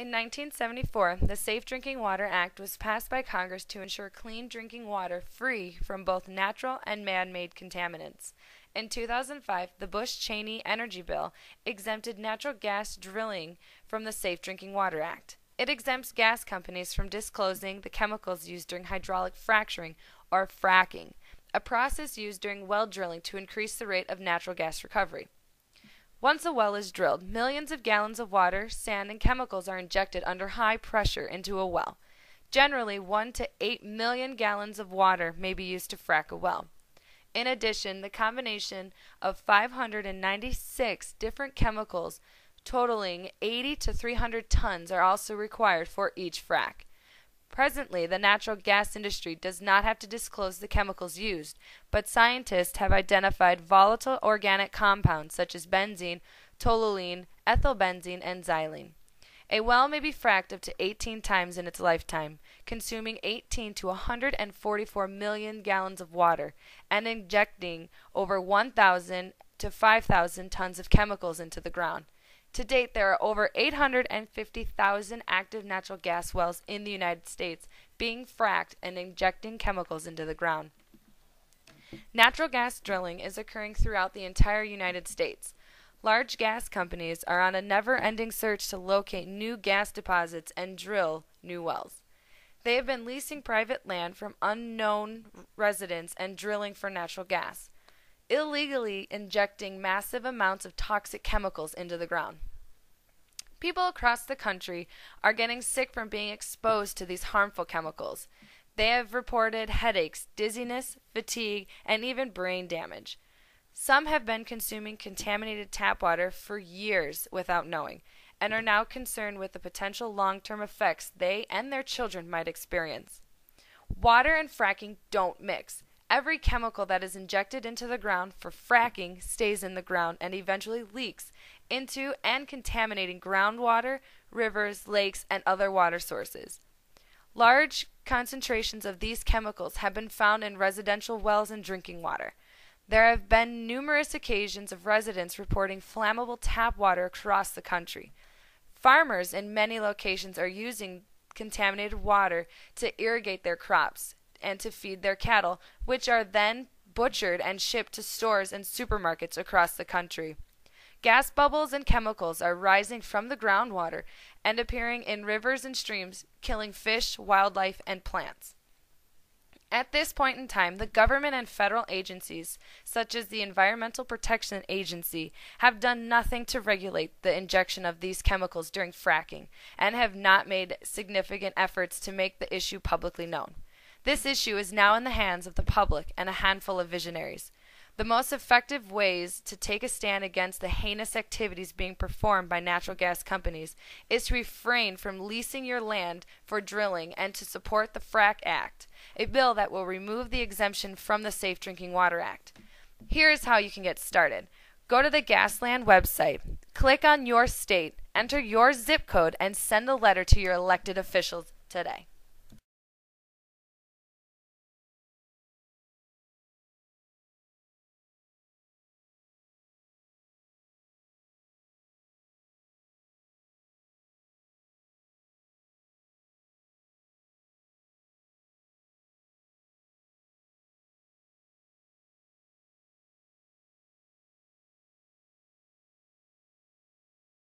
In 1974, the Safe Drinking Water Act was passed by Congress to ensure clean drinking water free from both natural and man-made contaminants. In 2005, the Bush-Cheney Energy Bill exempted natural gas drilling from the Safe Drinking Water Act. It exempts gas companies from disclosing the chemicals used during hydraulic fracturing, or fracking, a process used during well drilling to increase the rate of natural gas recovery. Once a well is drilled, millions of gallons of water, sand, and chemicals are injected under high pressure into a well. Generally, 1 to 8 million gallons of water may be used to frack a well. In addition, the combination of 596 different chemicals totaling 80 to 300 tons are also required for each frack. Presently, the natural gas industry does not have to disclose the chemicals used, but scientists have identified volatile organic compounds such as benzene, toluene, ethylbenzene, and xylene. A well may be fracked up to 18 times in its lifetime, consuming 18 to 144 million gallons of water and injecting over 1,000 to 5,000 tons of chemicals into the ground. To date, there are over 850,000 active natural gas wells in the United States being fracked and injecting chemicals into the ground. Natural gas drilling is occurring throughout the entire United States. Large gas companies are on a never-ending search to locate new gas deposits and drill new wells. They have been leasing private land from unknown residents and drilling for natural gas, illegally injecting massive amounts of toxic chemicals into the ground. People across the country are getting sick from being exposed to these harmful chemicals. They have reported headaches, dizziness, fatigue, and even brain damage. Some have been consuming contaminated tap water for years without knowing, and are now concerned with the potential long-term effects they and their children might experience. Water and fracking don't mix. Every chemical that is injected into the ground for fracking stays in the ground and eventually leaks into and contaminating groundwater, rivers, lakes, and other water sources. Large concentrations of these chemicals have been found in residential wells and drinking water. There have been numerous occasions of residents reporting flammable tap water across the country. Farmers in many locations are using contaminated water to irrigate their crops and to feed their cattle, which are then butchered and shipped to stores and supermarkets across the country. Gas bubbles and chemicals are rising from the groundwater and appearing in rivers and streams, killing fish, wildlife, and plants. At this point in time, the government and federal agencies, such as the Environmental Protection Agency, have done nothing to regulate the injection of these chemicals during fracking and have not made significant efforts to make the issue publicly known. This issue is now in the hands of the public and a handful of visionaries. The most effective ways to take a stand against the heinous activities being performed by natural gas companies is to refrain from leasing your land for drilling and to support the FRAC Act, a bill that will remove the exemption from the Safe Drinking Water Act. Here is how you can get started. Go to the Gasland website, click on your state, enter your zip code, and send a letter to your elected officials today.